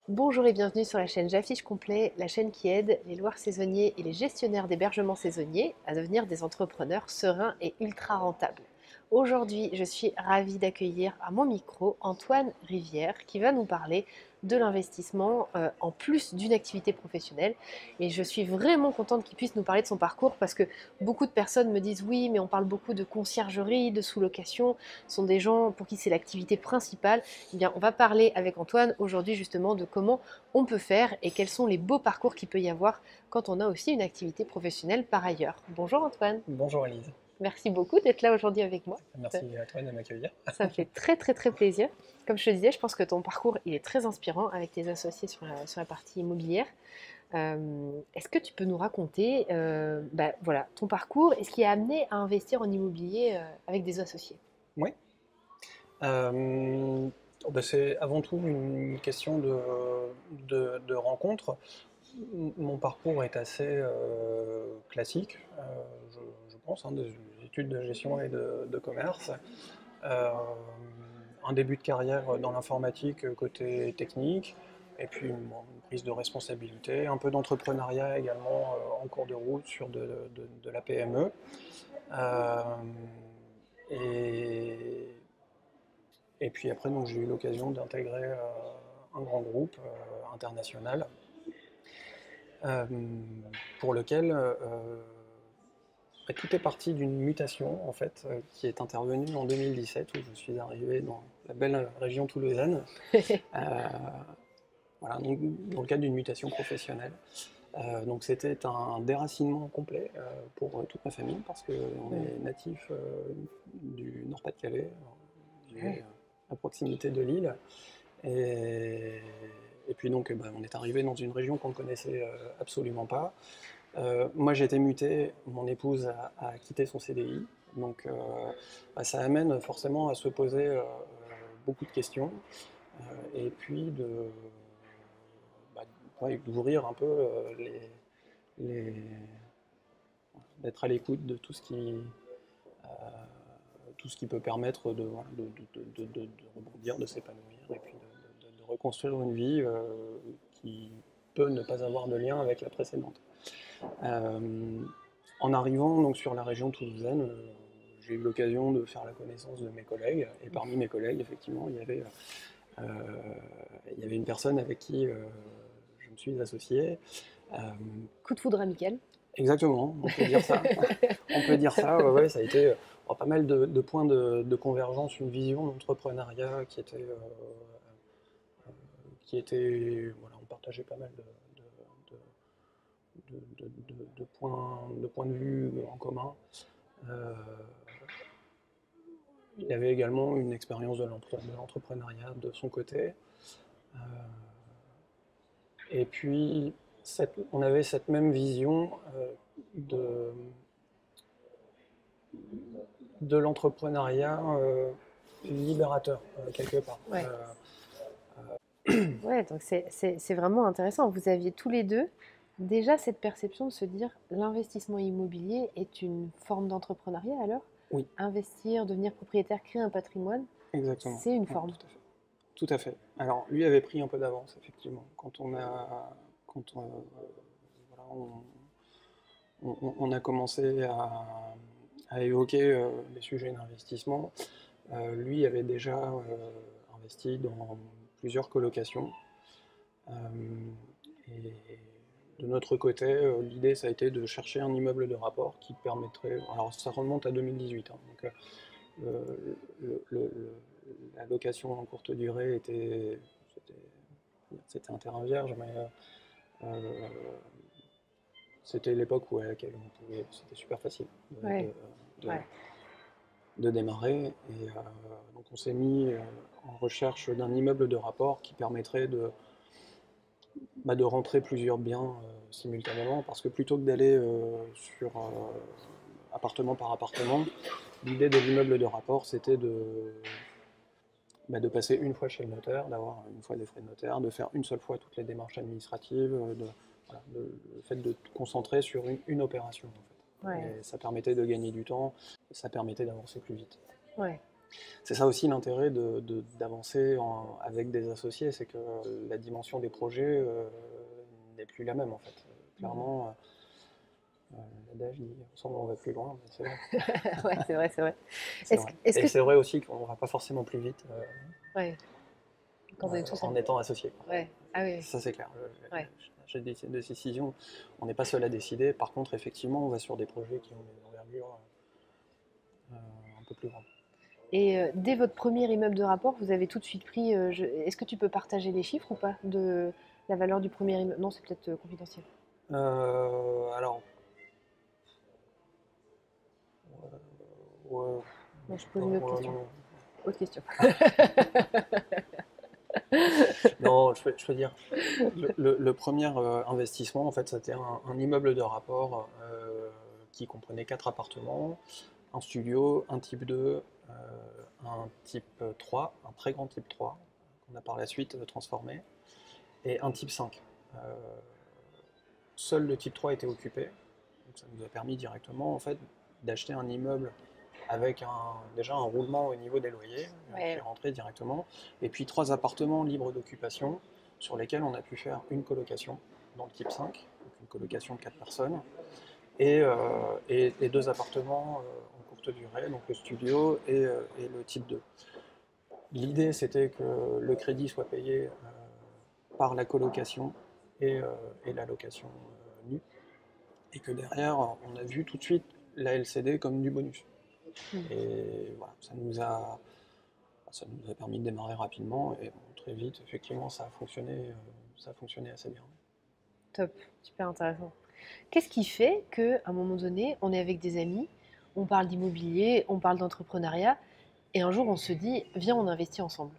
Bonjour et bienvenue sur la chaîne J'affiche complet, la chaîne qui aide les loueurs saisonniers et les gestionnaires d'hébergements saisonniers à devenir des entrepreneurs sereins et ultra rentables. Aujourd'hui, je suis ravie d'accueillir à mon micro Antoine Rivière qui va nous parler de l'investissement en plus d'une activité professionnelle. Et je suis vraiment contente qu'il puisse nous parler de son parcours parce que beaucoup de personnes me disent oui, mais on parle beaucoup de conciergerie, de sous-location. Ce sont des gens pour qui c'est l'activité principale. Eh bien, on va parler avec Antoine aujourd'hui justement de comment on peut faire et quels sont les beaux parcours qu'il peut y avoir quand on a aussi une activité professionnelle par ailleurs. Bonjour Antoine, Bonjour Elise, merci beaucoup d'être là aujourd'hui avec moi. Ça, merci à toi de m'accueillir. ça me fait très très très plaisir. Comme je te disais, je pense que ton parcours il est très inspirant avec tes associés sur la partie immobilière. Est-ce que tu peux nous raconter voilà, ton parcours et ce qui a amené à investir en immobilier avec des associés? Oui, euh, c'est avant tout une question de rencontre. Mon parcours est assez classique, je pense, hein, des études de gestion et de commerce. Euh, un début de carrière dans l'informatique côté technique, et puis une prise de responsabilité, un peu d'entrepreneuriat également en cours de route sur de la PME. Euh, et, et puis après, donc, j'ai eu l'occasion d'intégrer un grand groupe international euh, pour lequel tout est parti d'une mutation en fait, qui est intervenue en 2017 où je suis arrivé dans la belle région toulousaine, euh, voilà, donc, dans le cadre d'une mutation professionnelle. Donc c'était un déracinement complet pour toute ma famille parce qu'on Hmm. est natif du Nord-Pas-de-Calais, Ouais. à proximité de Lille. Et, et puis donc on est arrivé dans une région qu'on ne connaissait absolument pas. Moi j'ai été muté, mon épouse a quitté son CDI, donc ça amène forcément à se poser beaucoup de questions et puis bah, ouais, d'ouvrir un peu les, d'être à l'écoute de tout ce qui peut permettre voilà, de rebondir, de s'épanouir et puis de reconstruire une vie qui peut ne pas avoir de lien avec la précédente. Euh, En arrivant donc sur la région toulousaine, j'ai eu l'occasion de faire la connaissance de mes collègues et parmi mes collègues, effectivement, euh, il y avait une personne avec qui je me suis associé. Euh, Coup de foudre amical. Exactement, on peut dire ça. On peut dire ça, ouais, ouais, ça a été pas mal de points de convergence, une vision d'entrepreneuriat voilà, on partageait pas mal de points de vue en commun. Euh, il avait également une expérience de l'entrepreneuriat de son côté. Euh, et puis, on avait cette même vision de, de l'entrepreneuriat libérateur, quelque part. Ouais. Ouais, donc c'est vraiment intéressant. Vous aviez tous les deux déjà cette perception de se dire l'investissement immobilier est une forme d'entrepreneuriat alors? Oui, Investir, devenir propriétaire, créer un patrimoine, exactement. c'est une Ouais, forme. tout à fait. Tout à fait. Alors, lui avait pris un peu d'avance, effectivement. Voilà, on a commencé à évoquer les sujets d'investissement, lui avait déjà investi dans plusieurs colocations. Euh, et de notre côté, l'idée, ça a été de chercher un immeuble de rapport qui permettrait. Alors, ça remonte à 2018, hein, donc la location en courte durée c'était un terrain vierge, mais euh, c'était l'époque à laquelle c'était super facile Ouais, de, ouais. de démarrer. Et donc on s'est mis en recherche d'un immeuble de rapport qui permettrait de rentrer plusieurs biens simultanément, parce que plutôt que d'aller sur appartement par appartement, l'idée de l'immeuble de rapport, c'était de passer une fois chez le notaire, d'avoir une fois des frais de notaire, de faire une seule fois toutes les démarches administratives, voilà, le fait de te concentrer sur une opération. En fait. Ouais, Et ça permettait de gagner du temps, ça permettait d'avancer plus vite. ouais. C'est ça aussi l'intérêt d'avancer avec des associés, c'est que la dimension des projets n'est plus la même en fait. Clairement, l'adage dit ensemble on va plus loin, mais c'est vrai. Ouais, c'est vrai, c'est vrai. C'est vrai. Et c'est vrai aussi qu'on ne va pas forcément plus vite Ouais, quand on est tout seul. en étant associé. Ouais. Ah oui. Ça c'est clair. Ouais. J'ai des décisions, on n'est pas seul à décider. Par contre, effectivement, on va sur des projets qui ont une envergure un peu plus grande. Et dès votre premier immeuble de rapport, vous avez tout de suite pris. Est-ce que tu peux partager les chiffres ou pas de la valeur du premier immeuble? Non, c'est peut-être confidentiel. Alors, ouais, Non, je pose une autre question. non. Autre question. Non, je peux dire, le premier investissement, en fait, c'était un immeuble de rapport qui comprenait 4 appartements, un studio, un type 2, un type 3, un très grand type 3, qu'on a par la suite transformé, et un type 5. Seul le type 3 était occupé, donc ça nous a permis directement, en fait, d'acheter un immeuble avec déjà un roulement au niveau des loyers, qui est rentré directement, et puis 3 appartements libres d'occupation sur lesquels on a pu faire une colocation dans le type 5, donc une colocation de 4 personnes, et 2 appartements en courte durée, donc le studio et le type 2. L'idée c'était que le crédit soit payé par la colocation et la location nue, et que derrière on a vu tout de suite la LCD comme du bonus. Et voilà, ça nous a permis de démarrer rapidement et bon, très vite, effectivement, ça a fonctionné assez bien. Top, super intéressant. Qu'est-ce qui fait qu'à un moment donné, on est avec des amis, on parle d'immobilier, on parle d'entrepreneuriat, et un jour on se dit, viens, on investit ensemble?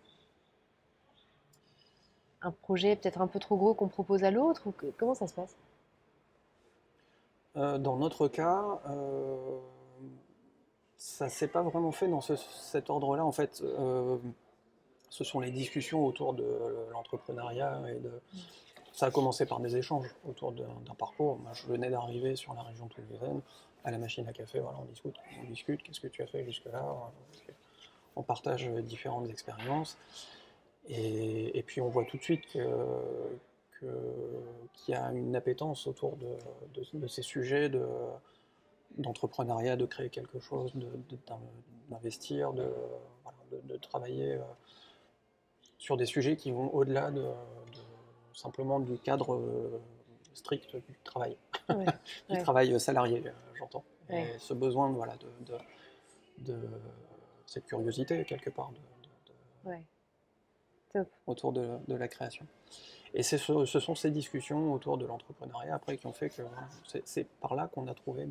Un projet peut-être un peu trop gros qu'on propose à l'autre, ou comment ça se passe? Dans notre cas, ça ne s'est pas vraiment fait dans cet ordre-là. En fait, ce sont les discussions autour de l'entrepreneuriat ça a commencé par des échanges autour d'un parcours. Moi, je venais d'arriver sur la région toulousaine, à la machine à café, voilà, on discute, qu'est-ce que tu as fait jusque-là, on partage différentes expériences, et puis on voit tout de suite qu'il y a une appétence autour de ces sujets d'entrepreneuriat, de créer quelque chose, d'investir, de travailler sur des sujets qui vont au-delà simplement du cadre strict du travail, du travail salarié, j'entends. Et ce besoin de cette curiosité, quelque part, autour de la création. Et ce sont ces discussions autour de l'entrepreneuriat, après, qui ont fait que c'est par là qu'on a trouvé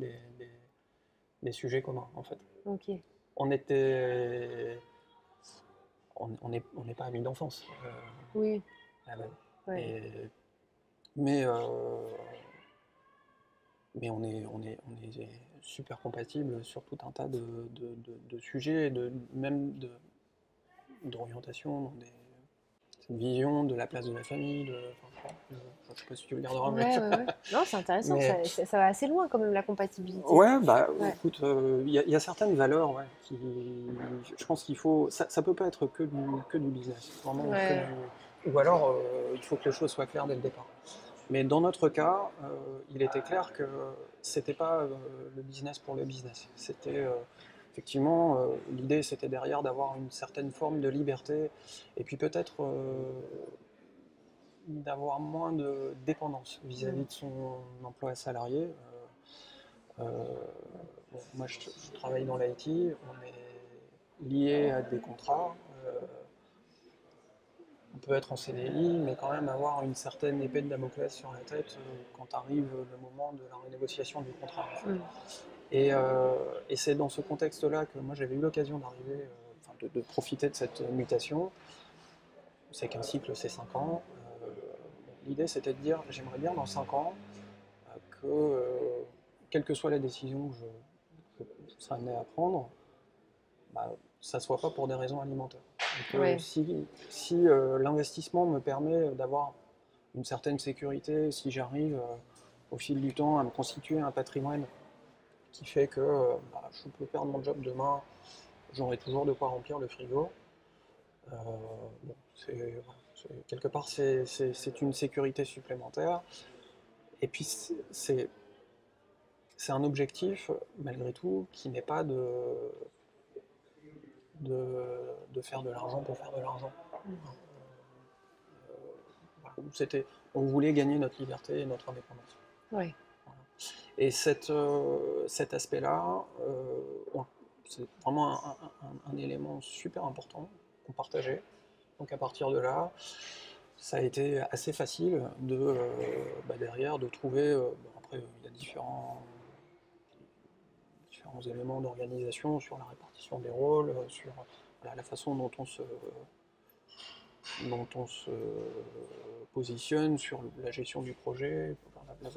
des sujets communs, en fait. Okay. On était... On n'est pas amis d'enfance. Oui. Mais on est super compatibles sur tout un tas de sujets, même d'orientation, cette vision de la place de la famille. Je ne sais pas si tu le garderas. Ouais. Non, c'est intéressant, ça va assez loin quand même, la compatibilité. Écoute, il y a certaines valeurs qui, je pense qu'il faut, ça ne peut pas être que du business, vraiment, ou alors il faut que les choses soient claires dès le départ. Mais dans notre cas, il était clair que c'était pas le business pour le business. C'était effectivement, l'idée c'était derrière d'avoir une certaine forme de liberté et puis peut-être d'avoir moins de dépendance vis-à-vis de son emploi salarié. Moi je travaille dans l'IT, on est lié à des contrats. On peut être en CDI, mais quand même avoir une certaine épée de Damoclès sur la tête quand arrive le moment de la renégociation du contrat. En fait. Et c'est dans ce contexte-là que moi j'avais eu l'occasion d'arriver, de profiter de cette mutation. C'est qu'un cycle, c'est 5 ans. L'idée, c'était de dire, j'aimerais bien dans 5 ans que, quelle que soit la décision que je serai amené à prendre, ça ne soit pas pour des raisons alimentaires. Donc, si l'investissement me permet d'avoir une certaine sécurité, si j'arrive au fil du temps à me constituer un patrimoine qui fait que je peux perdre mon job demain j'aurai toujours de quoi remplir le frigo. Bon, quelque part, c'est une sécurité supplémentaire. Et puis, c'est un objectif, malgré tout, qui n'est pas de faire de l'argent pour faire de l'argent. Voilà. On voulait gagner notre liberté et notre indépendance. Ouais. Voilà. Et cet aspect-là, c'est vraiment un élément super important qu'on partageait. Donc à partir de là, ça a été assez facile derrière de trouver. Bon, après, il y a différents éléments d'organisation sur la répartition des rôles, sur voilà, la façon dont on se positionne, sur la gestion du projet,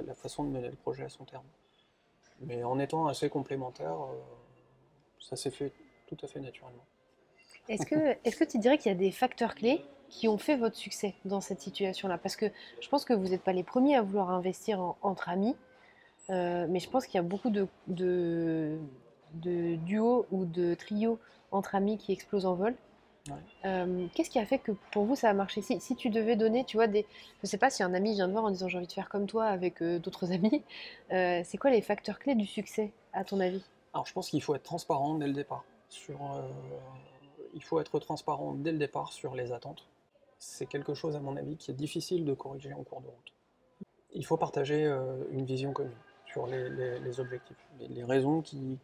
la façon de mener le projet à son terme. Mais en étant assez complémentaires, ça s'est fait tout à fait naturellement. Est-ce que tu dirais qu'il y a des facteurs clés qui ont fait votre succès dans cette situation-là? Parce que je pense que vous n'êtes pas les premiers à vouloir investir entre amis, mais je pense qu'il y a beaucoup de duos ou de trios entre amis qui explosent en vol. Ouais. Qu'est-ce qui a fait que pour vous ça a marché? Si tu devais donner, tu vois, je sais pas si un ami vient te voir en disant j'ai envie de faire comme toi avec d'autres amis, c'est quoi les facteurs clés du succès à ton avis? Alors je pense qu'il faut être transparent dès le départ. Il faut être transparent dès le départ sur les attentes. C'est quelque chose, à mon avis, qui est difficile de corriger en cours de route. Il faut partager une vision commune sur les objectifs, les raisons qui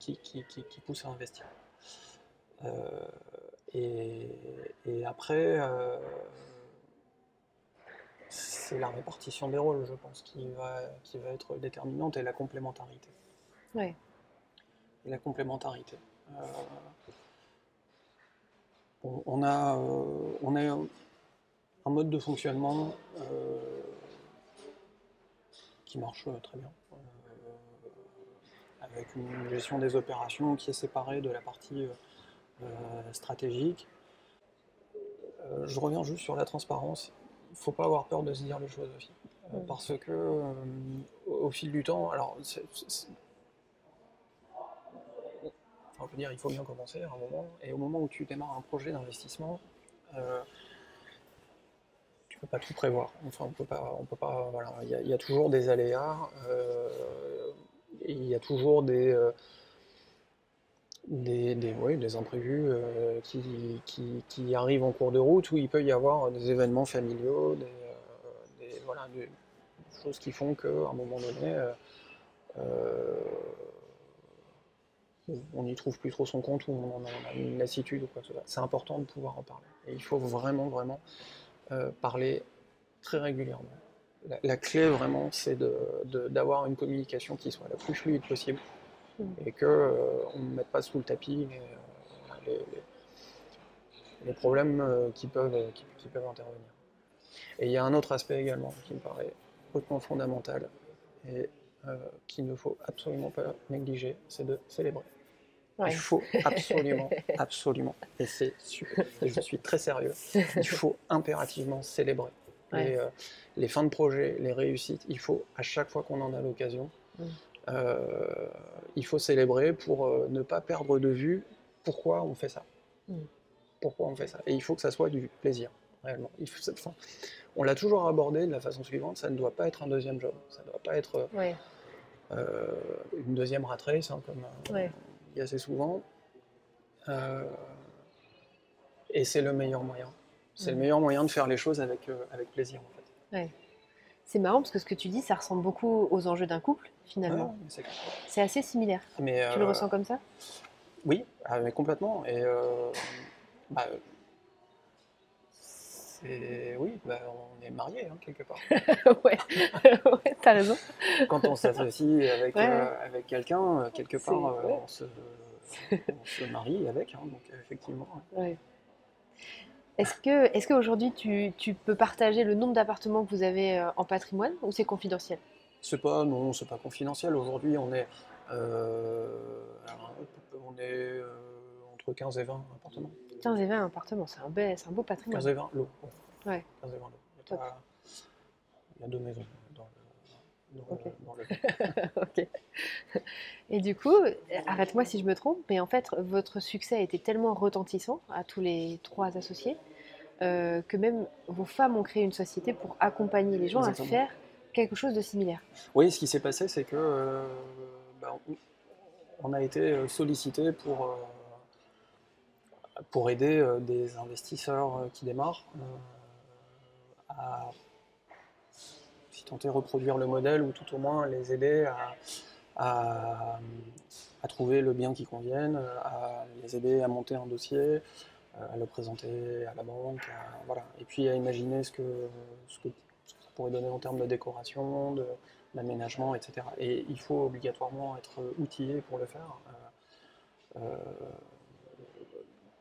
poussent à investir. Et après, c'est la répartition des rôles, je pense, qui va être déterminante, et la complémentarité. Ouais. Et la complémentarité. On a un mode de fonctionnement qui marche très bien, avec une gestion des opérations qui est séparée de la partie stratégique. Je reviens juste sur la transparence. Il ne faut pas avoir peur de se dire les choses aussi. Parce que au fil du temps, alors on peut dire il faut bien commencer à un moment, et au moment où tu démarres un projet d'investissement, tu peux pas tout prévoir. Enfin, on peut pas. Voilà, il y a toujours des aléas, et il y a toujours des imprévus qui arrivent en cours de route, où il peut y avoir des événements familiaux, des choses qui font qu'à un moment donné, on n'y trouve plus trop son compte, ou on a une lassitude ou quoi que ce soit. C'est important de pouvoir en parler. Et il faut vraiment, vraiment parler très régulièrement. La clé, vraiment, c'est d'avoir une communication qui soit la plus fluide possible, et qu'on ne mette pas sous le tapis les problèmes qui peuvent intervenir. Et il y a un autre aspect également qui me paraît hautement fondamental, et qu'il ne faut absolument pas négliger, c'est de célébrer. Ouais. Il faut absolument, absolument, et c'est super, et je suis très sérieux, il faut impérativement célébrer. Ouais. Les fins de projet, les réussites, il faut, à chaque fois qu'on en a l'occasion, il faut célébrer pour ne pas perdre de vue pourquoi on fait ça. Pourquoi on fait ça. Et il faut que ça soit du plaisir, réellement. On l'a toujours abordé de la façon suivante, ça ne doit pas être un deuxième job, ça ne doit pas être une deuxième rat race, hein, comme il y a assez souvent. Et c'est le meilleur moyen. C'est le meilleur moyen de faire les choses avec plaisir, en fait. Ouais. C'est marrant parce que ce que tu dis, ça ressemble beaucoup aux enjeux d'un couple, finalement. Ouais, c'est assez similaire. Mais, tu le ressens comme ça? Oui, mais complètement. Et oui, on est mariés, hein, quelque part. Ouais, ouais, t'as raison. Quand on s'associe avec quelqu'un, quelque part, on se marie avec, hein, donc effectivement. Ouais. Est-ce qu'aujourd'hui, tu peux partager le nombre d'appartements que vous avez en patrimoine, ou c'est confidentiel? Non, c'est pas confidentiel. Aujourd'hui, on est entre 15 et 20 appartements. 15 et 20 appartements, c'est un beau patrimoine. 15 et 20 lots. Ouais. 15 et 20 lots. Il y a 2 maisons Ok. dans le... Ok. Et du coup, arrête-moi si je me trompe, mais en fait, votre succès a été tellement retentissant à tous les trois associés que même vos femmes ont créé une société pour accompagner les gens à Exactement. faire quelque chose de similaire. Oui, ce qui s'est passé, c'est que bah, on a été sollicité pour aider des investisseurs qui démarrent à, si tenter, reproduire le modèle ou tout au moins les aider à, à trouver le bien qui convienne, à les aider à monter un dossier, à le présenter à la banque, voilà. Et puis à imaginer ce que ça pourrait donner en termes de décoration, d'aménagement, etc. Et il faut obligatoirement être outillé pour le faire. Euh,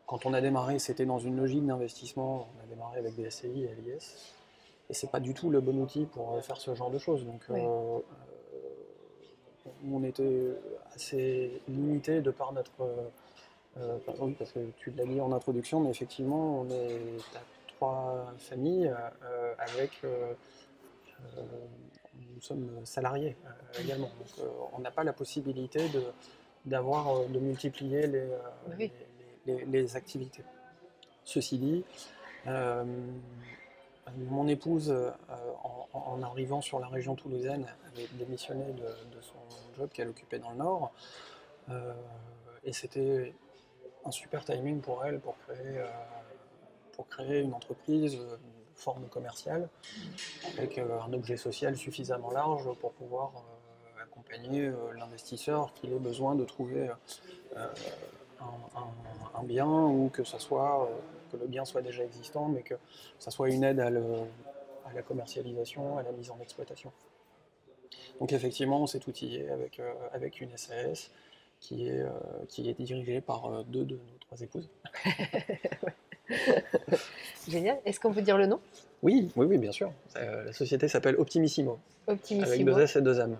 Quand on a démarré, c'était dans une logique d'investissement. On a démarré avec des SCI et LIS. Et c'est pas du tout le bon outil pour faire ce genre de choses. Donc, Oui. on était assez limité de par notre. Oui, parce que tu l'as dit en introduction, mais effectivement, on est à trois familles avec. Nous sommes salariés également. Donc, on n'a pas la possibilité de multiplier Oui. les activités. Ceci dit, euh, mon épouse, en arrivant sur la région toulousaine, avait démissionné de son job qu'elle occupait dans le Nord. Euh, et c'était un super timing pour elle pour créer une entreprise de forme commerciale avec un objet social suffisamment large pour pouvoir accompagner l'investisseur qu'il ait besoin de trouver un bien ou que ça soit que le bien soit déjà existant, mais que ça soit une aide à la commercialisation, à la mise en exploitation. Donc effectivement, on s'est outillé avec une SAS qui est dirigée par deux de nos trois épouses. Génial. Est-ce qu'on peut dire le nom? Oui, oui, oui, bien sûr. La société s'appelle Optimissimo, avec deux Optimissimo. S et deux M.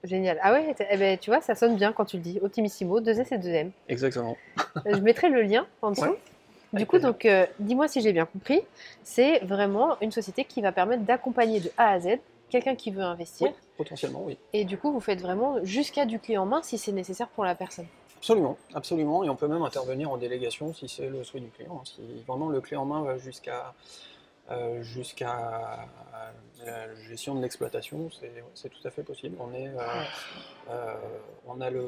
Génial. Ah ouais, eh ben, tu vois, ça sonne bien quand tu le dis. Optimissimo, deux S et deux M. Exactement. Je mettrai le lien en Ouais, dessous. Du avec coup, plaisir. donc, dis-moi si j'ai bien compris. C'est vraiment une société qui va permettre d'accompagner de A à Z quelqu'un qui veut Oui, investir. potentiellement, oui. Et du coup, vous faites vraiment jusqu'à du clé en main si c'est nécessaire pour la personne. Absolument, absolument. Et on peut même intervenir en délégation si c'est le souhait du client. Si vraiment le clé en main va jusqu'à la gestion de l'exploitation, c'est tout à fait possible. Ouais. Euh, on a le,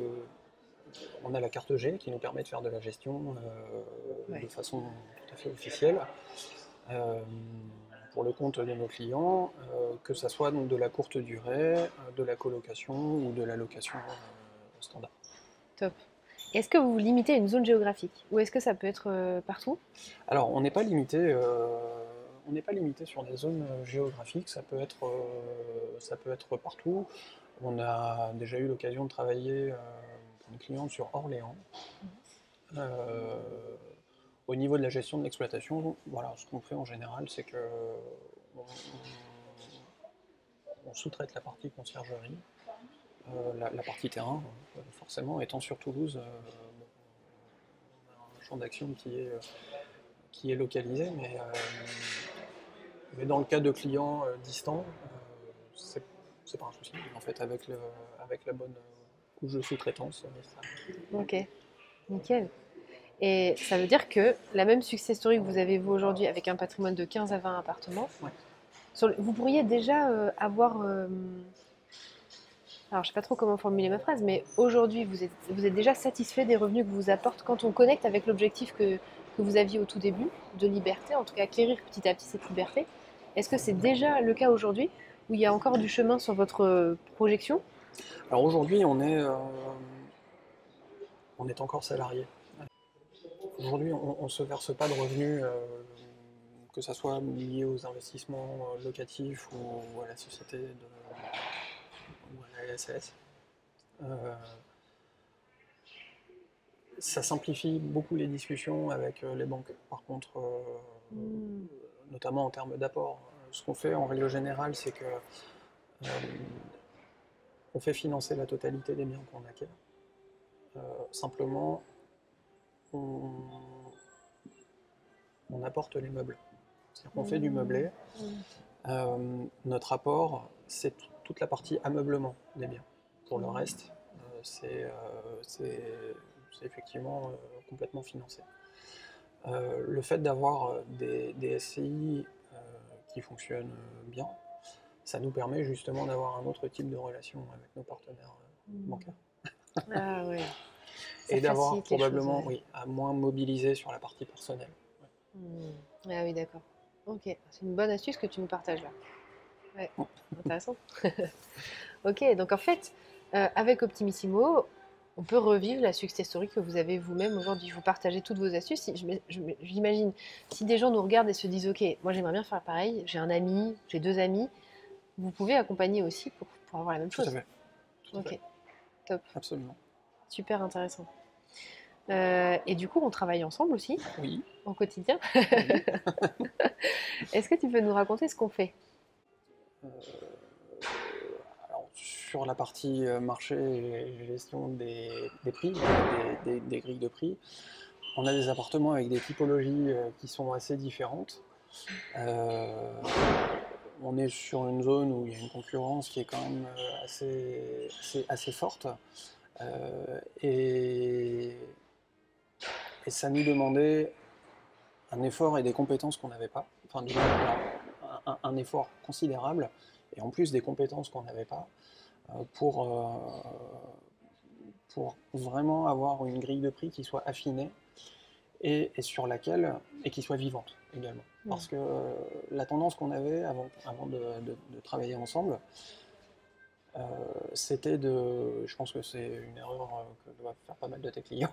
on a la carte G qui nous permet de faire de la gestion de Ouais. façon tout à fait officielle euh, pour le compte de nos clients, que ce soit donc de la courte durée, de la colocation ou de la location standard. Top. Est-ce que vous vous limitez à une zone géographique ou est-ce que ça peut être partout? Alors, on n'est pas limité sur des zones géographiques, ça peut être partout. On a déjà eu l'occasion de travailler pour une cliente sur Orléans. Euh, Au niveau de la gestion de l'exploitation, voilà, ce qu'on fait en général, c'est que on, on sous-traite la partie conciergerie, la partie terrain, forcément, étant sur Toulouse, on a un champ d'action qui est localisé, mais dans le cas de clients distants, c'est pas un souci. En fait, avec la bonne couche de sous-traitance, ça. Ok, nickel. Et ça veut dire que la même success story que vous avez vous aujourd'hui avec un patrimoine de 15 à 20 appartements, Ouais. vous pourriez déjà avoir... alors je sais pas trop comment formuler ma phrase, mais aujourd'hui vous êtes déjà satisfait des revenus que vous apporte quand on connecte avec l'objectif que vous aviez au tout début, de liberté, en tout cas acquérir petit à petit cette liberté. Est-ce que c'est déjà le cas aujourd'hui où il y a encore du chemin sur votre projection? Alors aujourd'hui, on est encore salarié. Aujourd'hui, on ne se verse pas de revenus, que ce soit lié aux investissements locatifs ou à la société ou à la SAS. Euh, Ça simplifie beaucoup les discussions avec les banques. Par contre, Hmm. notamment en termes d'apport, ce qu'on fait en règle générale, c'est que on fait financer la totalité des biens qu'on acquiert. Simplement, on, on apporte les meubles. C'est-à-dire qu'on fait du Hmm. meublé. Notre apport, c'est toute la partie ameublement des biens. Pour le reste, c'est effectivement complètement financé. Le fait d'avoir des SCI qui fonctionnent bien, ça nous permet justement d'avoir un autre type de relation avec nos partenaires bancaires. Ah ouais. Ça Et d'avoir facilite les choses, probablement, ouais. oui, à moins mobiliser sur la partie personnelle. Ah oui, d'accord. Ok, c'est une bonne astuce que tu nous partages là. Ouais, intéressant. Ok, donc en fait, avec Optimissimo, on peut revivre la success story que vous avez vous-même aujourd'hui. Vous partagez toutes vos astuces. J'imagine, si des gens nous regardent et se disent, ok, moi j'aimerais bien faire pareil, j'ai un ami, j'ai deux amis, vous pouvez accompagner aussi pour avoir la même Tout à chose. fait. Tout à Ok, fait. top, Absolument. super intéressant. Et du coup, on travaille ensemble aussi, Oui. au quotidien. Oui. Est-ce que tu peux nous raconter ce qu'on fait? Euh, alors, sur la partie marché et gestion des prix, des grilles de prix, on a des appartements avec des typologies qui sont assez différentes. Euh, on est sur une zone où il y a une concurrence qui est quand même assez forte. Et ça nous demandait un effort et des compétences qu'on n'avait pas. Enfin, un effort considérable et en plus des compétences qu'on n'avait pas pour vraiment avoir une grille de prix qui soit affinée et sur laquelle et qui soit vivante également. Parce que la tendance qu'on avait avant de travailler ensemble, c'était de, je pense que c'est une erreur que doivent faire pas mal de tes clients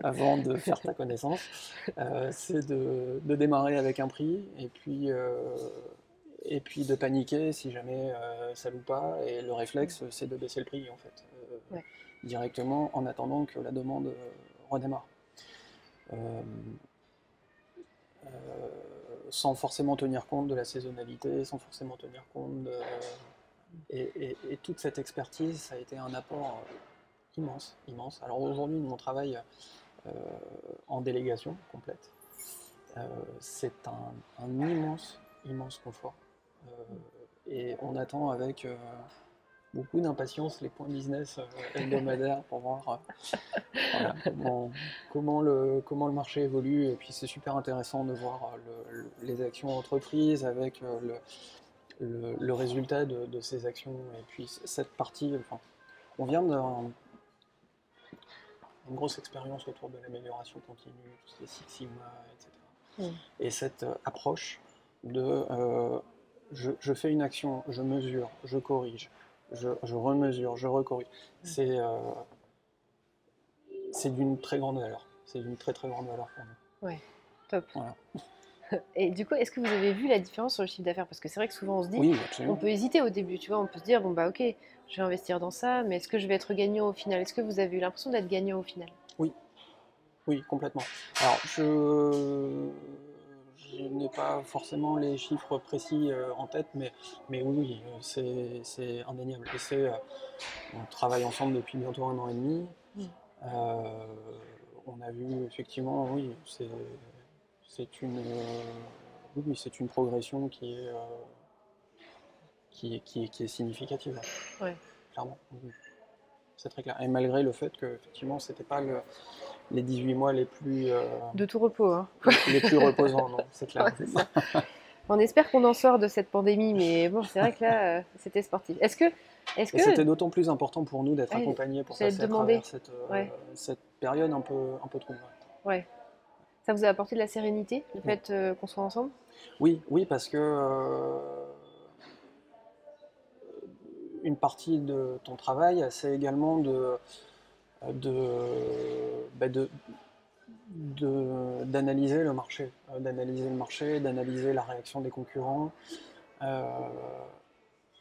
avant de faire ta connaissance, c'est de démarrer avec un prix et puis de paniquer si jamais ça loue pas. Et le réflexe, c'est de baisser le prix en fait, directement en attendant que la demande redémarre. Sans forcément tenir compte de la saisonnalité, sans forcément tenir compte de... Et toute cette expertise, ça a été un apport immense, immense. Alors aujourd'hui, nous on travaille en délégation complète. C'est un immense, immense confort. Et on attend avec beaucoup d'impatience les points business hebdomadaires pour voir voilà, comment le marché évolue. Et puis c'est super intéressant de voir les actions entreprises avec le résultat de ces actions. Et puis cette partie, enfin, on vient d'une grosse expérience autour de l'amélioration continue, tout ce qui est Six Sigma, etc. Et cette approche de je fais une action, je mesure, je corrige, je remesure, je recorrige. C'est d'une très grande valeur. C'est d'une très très grande valeur pour nous. Ouais, top. Voilà. Et du coup, est-ce que vous avez vu la différence sur le chiffre d'affaires? Parce que c'est vrai que souvent on se dit, Oui, on absolument. peut hésiter au début, tu vois, on peut se dire, bon bah ok, je vais investir dans ça, mais est-ce que je vais être gagnant au final? Est-ce que vous avez eu l'impression d'être gagnant au final? Oui, oui, complètement. Alors, je n'ai pas forcément les chiffres précis en tête, mais oui, c'est indéniable. Et on travaille ensemble depuis bientôt 1 an et demi. On a vu effectivement, oui, c'est une progression qui est significative, Ouais. clairement. C'est très clair. Et malgré le fait que effectivement, c'était pas les 18 mois les plus De tout repos, hein. les plus reposants, non, c'est clair. Ouais, c'est ça. On espère qu'on en sort de cette pandémie, mais bon, c'est vrai que là, c'était sportif. Et c'était d'autant plus important pour nous d'être ouais, accompagnés pour j'allais te passer à demander. travers Ouais, cette période un peu trouble. ouais. Ça vous a apporté de la sérénité, le fait qu'on soit ensemble? Oui, oui, parce que une partie de ton travail, c'est également d'analyser le marché, d'analyser la réaction des concurrents, euh,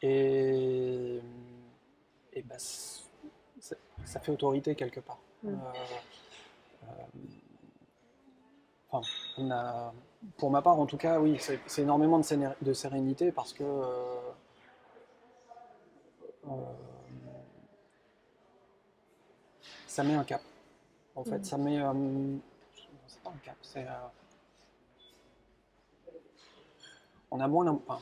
et, et bah, ça fait autorité quelque part. Enfin, pour ma part, en tout cas, oui, c'est énormément de sérénité parce que euh, ça met un cap. En fait, ça met. C'est pas un cap, c'est. On a moins. Enfin,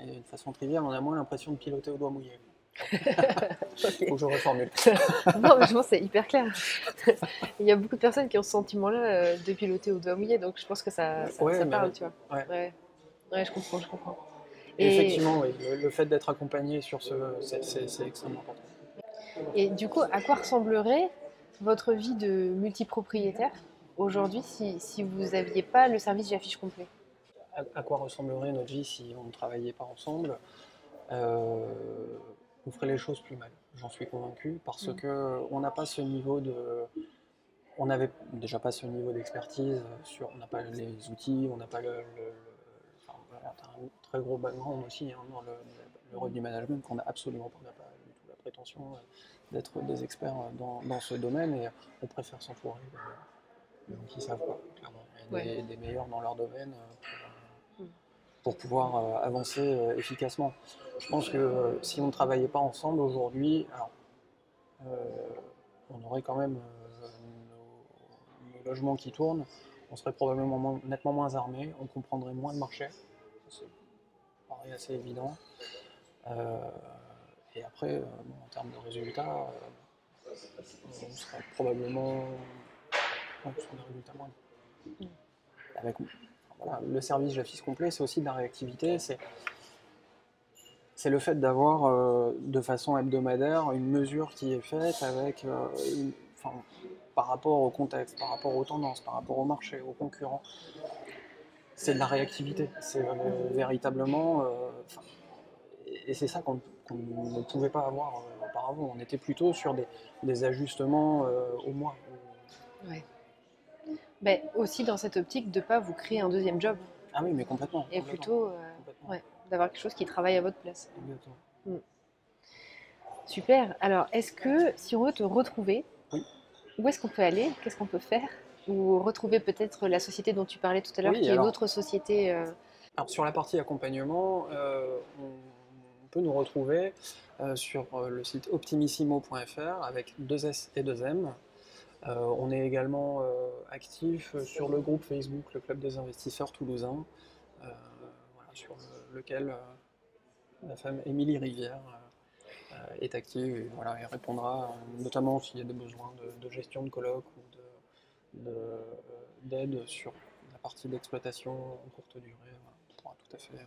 Et de façon triviale, on a moins l'impression de piloter au doigt mouillé. Ok. Faut que je reformule. Non, mais je pense que c'est hyper clair. Il y a beaucoup de personnes qui ont ce sentiment-là de piloter au doigt mouillé, donc je pense que Ouais, ça mais parle, tu vois. ouais. Ouais, ouais, je comprends, je comprends. Et Et, effectivement, oui, le fait d'être accompagné sur c'est extrêmement important. et du coup, à quoi ressemblerait votre vie de multipropriétaire aujourd'hui si vous n'aviez pas le service J'affiche complet? À quoi ressemblerait notre vie si on ne travaillait pas ensemble? Euh, on ferait les choses plus mal, j'en suis convaincu, parce que on n'a pas ce niveau de, on n'avait déjà pas ce niveau d'expertise sur, on n'a pas les outils, on n'a pas enfin, voilà, t'as un très gros background aussi hein, dans le revenu management qu'on n'a absolument pas, on n'a pas du tout la prétention d'être des experts dans ce domaine et on préfère s'entourer de gens qui savent pas, clairement, et Ouais. des meilleurs dans leur domaine pour pouvoir avancer efficacement. Je pense que si on ne travaillait pas ensemble aujourd'hui, alors, on aurait quand même nos logements qui tournent, on serait probablement nettement moins armés, on comprendrait moins le marché, ça paraît assez évident. Et après, bon, en termes de résultats, on serait probablement sur des résultats moindres. Avec, voilà, le service J'affiche complet, c'est aussi de la réactivité, c'est le fait d'avoir de façon hebdomadaire une mesure qui est faite avec enfin, par rapport au contexte, par rapport aux tendances, par rapport au marché, aux concurrents. C'est de la réactivité. C'est véritablement. Et c'est ça qu'on ne pouvait pas avoir auparavant. On était plutôt sur des ajustements au mois. Ouais. Ben, aussi dans cette optique de ne pas vous créer un deuxième job Ah oui, mais complètement. et Complètement, plutôt complètement. ouais, d'avoir quelque chose qui travaille à votre place. Exactement. Super. Alors, est-ce que si on veut te retrouver, Oui. où est-ce qu'on peut aller? Qu'est-ce qu'on peut faire? Ou retrouver peut-être la société dont tu parlais tout à l'heure, Oui, qui est une alors, autre société. alors sur la partie accompagnement, on peut nous retrouver sur le site optimissimo.fr avec 2 S et 2 M. On est également actif sur le groupe Facebook, le Club des investisseurs toulousains, voilà, sur lequel la femme Émilie Rivière est active et, voilà, et répondra notamment s'il y a des besoins de gestion de colloques ou d'aide sur la partie d'exploitation en courte durée. Voilà, on pourra tout à fait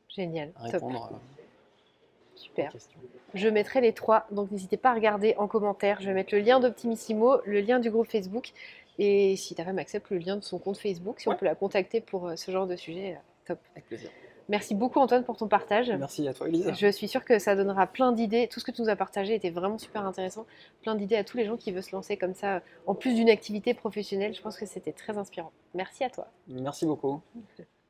Génial, top, répondre aux super. questions. Je mettrai les trois, donc n'hésitez pas à regarder en commentaire. Je vais mettre le lien d'Optimissimo, le lien du groupe Facebook, et si ta femme accepte, le lien de son compte Facebook, si on Ouais. peut la contacter pour ce genre de sujet, top. Avec plaisir. Merci beaucoup Antoine pour ton partage. Merci à toi Elisa. Je suis sûre que ça donnera plein d'idées. Tout ce que tu nous as partagé était vraiment super intéressant. Plein d'idées à tous les gens qui veulent se lancer comme ça, en plus d'une activité professionnelle. Je pense que c'était très inspirant. Merci à toi. Merci beaucoup.